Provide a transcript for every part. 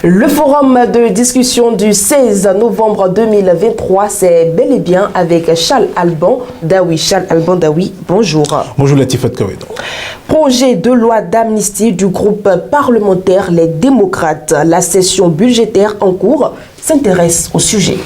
Le forum de discussion du 16 novembre 2023, c'est bel et bien avec Charles Alban Daoui. Charles Alban Daoui, bonjour. Bonjour Latifat Kawedo. Projet de loi d'amnistie du groupe parlementaire Les Démocrates. La session budgétaire en cours s'intéresse au sujet.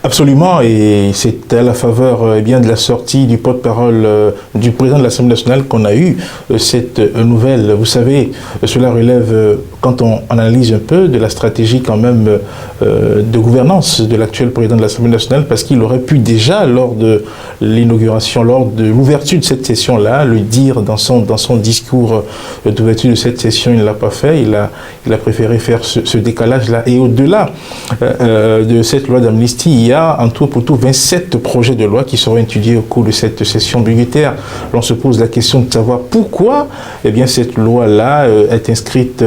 Absolument, et c'est à la faveur bien de la sortie du porte-parole du président de l'Assemblée nationale qu'on a eu cette nouvelle. Vous savez, cela relève, quand on analyse un peu, de la stratégie quand même de gouvernance de l'actuel président de l'Assemblée nationale, parce qu'il aurait pu déjà, lors de l'inauguration, lors de l'ouverture de cette session-là, le dire dans son discours d'ouverture de cette session. Il ne l'a pas fait, il a préféré faire ce décalage-là. Et au-delà de cette loi d'amnistie, il y a en tout pour tout 27 projets de loi qui seront étudiés au cours de cette session budgétaire. On se pose la question de savoir pourquoi cette loi-là est inscrite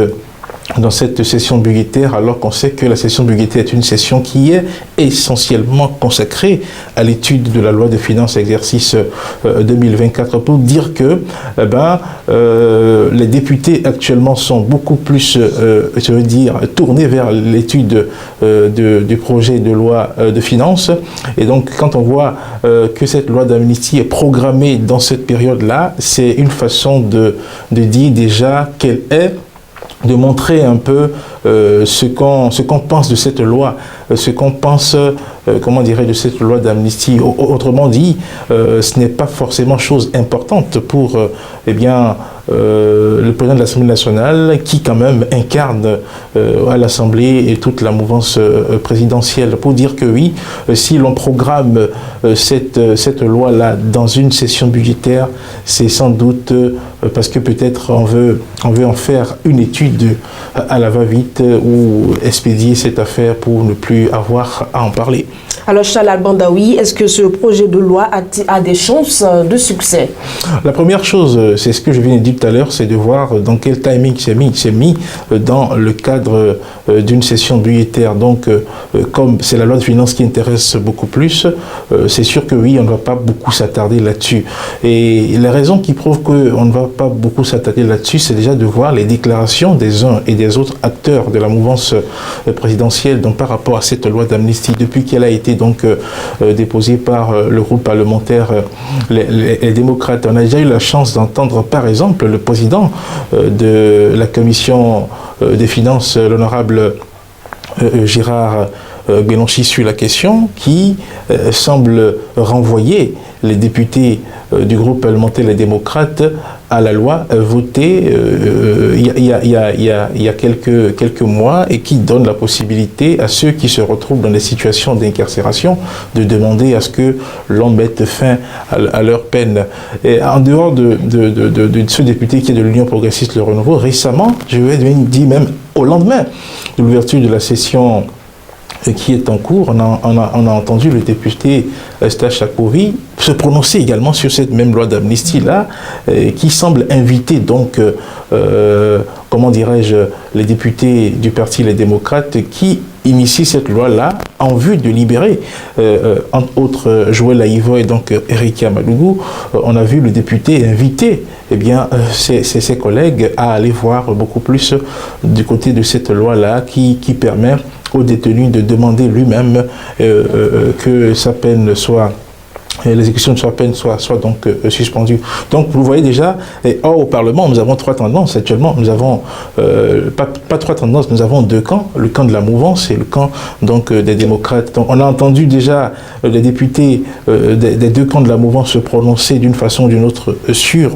dans cette session budgétaire, alors qu'on sait que la session budgétaire est une session qui est essentiellement consacrée à l'étude de la loi de finances exercice 2024, pour dire que les députés actuellement sont beaucoup plus, tournés vers l'étude du projet de loi de finances. Et donc, quand on voit que cette loi d'amnistie est programmée dans cette période-là, c'est une façon de dire déjà qu'elle est, de montrer un peu ce qu'on pense de cette loi, ce qu'on pense, de cette loi d'amnistie. Autrement dit, ce n'est pas forcément chose importante pour, le président de l'Assemblée nationale, qui quand même incarne à l'Assemblée et toute la mouvance présidentielle, pour dire que oui, si l'on programme cette loi-là dans une session budgétaire, c'est sans doute parce que peut-être on veut en faire une étude à la va-vite ou expédier cette affaire pour ne plus avoir à en parler. Alors Charles Alban Daoui, est-ce que ce projet de loi a des chances de succès? La première chose, c'est ce que je viens de dire tout à l'heure, c'est de voir dans quel timing c'est mis dans le cadre d'une session budgétaire. Donc, comme c'est la loi de finances qui intéresse beaucoup plus, c'est sûr que oui, on ne va pas beaucoup s'attarder là-dessus. Et la raison qui prouve qu'on ne va pas beaucoup s'attarder là-dessus, c'est déjà de voir les déclarations des uns et des autres acteurs de la mouvance présidentielle, donc par rapport à cette loi d'amnistie, depuis qu'elle a été donc déposée par le groupe parlementaire les démocrates. On a déjà eu la chance d'entendre par exemple le président de la commission des finances, l'honorable Gérard Bélanchi, sur la question, qui semble renvoyer les députés du groupe parlementaire Les Démocrates à la loi votée il y a quelques mois, et qui donne la possibilité à ceux qui se retrouvent dans des situations d'incarcération de demander à ce que l'on mette fin à leur peine. Et en dehors de ce député qui est de l'Union progressiste Le Renouveau, récemment, je vais dire même au lendemain de l'ouverture de la session qui est en cours, on a entendu le député Eustache Akovi se prononcer également sur cette même loi d'amnistie-là, qui semble inviter donc, les députés du parti Les Démocrates qui initient cette loi-là en vue de libérer, entre autres, Joël Aïvo et donc Éric Amadougou. On a vu le député inviter ses collègues à aller voir beaucoup plus du côté de cette loi-là qui permet au détenu de demander lui-même que sa peine soit, l'exécution de sa peine soit donc suspendue. Donc vous voyez déjà, au Parlement, nous avons trois tendances. Actuellement, nous avons pas trois tendances, nous avons deux camps, le camp de la mouvance et le camp donc des démocrates. Donc on a entendu déjà les députés des deux camps de la mouvance se prononcer d'une façon ou d'une autre sur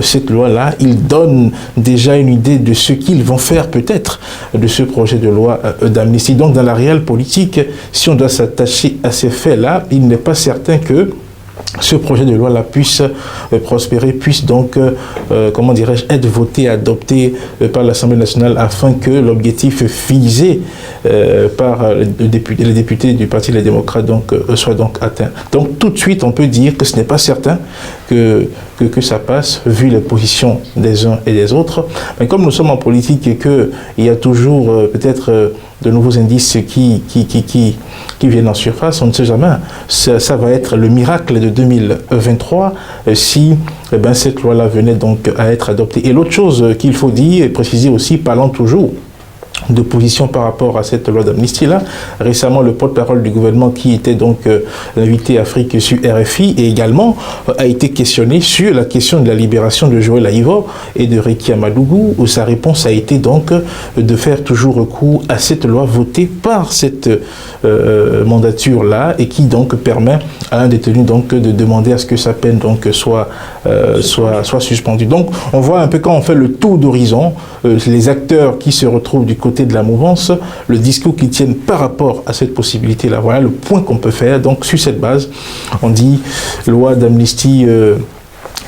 cette loi-là. Ils donnent déjà une idée de ce qu'ils vont faire peut-être de ce projet de loi d'amnistie. Donc dans la réelle politique, si on doit s'attacher à ces faits-là, il n'est pas certain que ce projet de loi-là puisse prospérer, puisse donc, être voté, adopté par l'Assemblée nationale, afin que l'objectif visé par les députés du Parti Les Démocrates soit donc atteint. Donc tout de suite, on peut dire que ce n'est pas certain que ça passe, vu les positions des uns et des autres. Mais comme nous sommes en politique et qu'il y a toujours peut-être de nouveaux indices qui viennent en surface, on ne sait jamais. Ça va être le miracle de 2023 si cette loi-là venait donc à être adoptée. Et l'autre chose qu'il faut dire et préciser aussi, parlant toujours position par rapport à cette loi d'amnistie-là. Récemment, le porte-parole du gouvernement qui était donc l'invité Afrique sur RFI et également a été questionné sur la question de la libération de Joël Aïvo et de Rekia Madougou, où sa réponse a été donc de faire toujours recours à cette loi votée par cette mandature-là et qui donc permet à un détenu donc de demander à ce que sa peine donc soit suspendue. Donc on voit un peu quand on fait le tour d'horizon, les acteurs qui se retrouvent du côté de la mouvance, le discours qu'ils tiennent par rapport à cette possibilité-là. Voilà le point qu'on peut faire. Donc sur cette base, on dit loi d'amnistie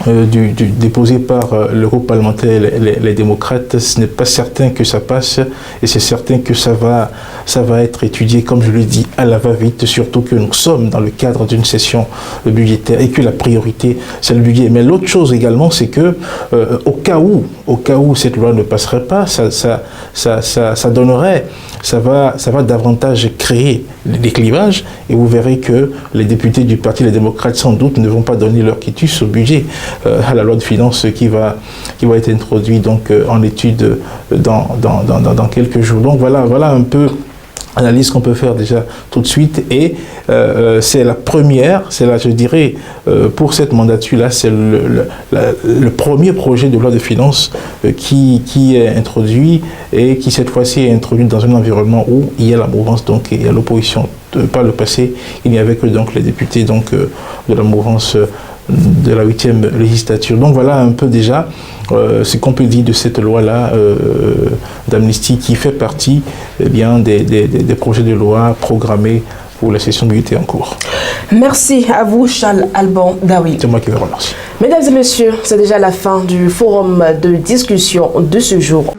déposée par le groupe parlementaire les démocrates, ce n'est pas certain que ça passe et c'est certain que ça va être étudié, comme je le dis, à la va-vite, surtout que nous sommes dans le cadre d'une session budgétaire et que la priorité c'est le budget. Mais l'autre chose également, c'est que au cas où cette loi ne passerait pas, ça donnerait, ça va davantage créer des clivages et vous verrez que les députés du Parti les démocrates sans doute ne vont pas donner leur quitus au budget, à la loi de finances qui va être introduite donc en étude dans quelques jours. Donc voilà un peu l'analyse qu'on peut faire déjà tout de suite et c'est la première, c'est là je dirais pour cette mandature-là, c'est le premier projet de loi de finances qui est introduit et qui cette fois-ci est introduit dans un environnement où il y a la mouvance donc et il y a l'opposition. Par le passé, il n'y avait que donc les députés donc de la mouvance de la 8e législature. Donc voilà un peu déjà ce qu'on peut dire de cette loi-là d'amnistie qui fait partie bien des projets de loi programmés pour la session budgétaire en cours. Merci à vous, Charles Alban Daoui. C'est moi qui vous remercie. Mesdames et messieurs, c'est déjà la fin du forum de discussion de ce jour.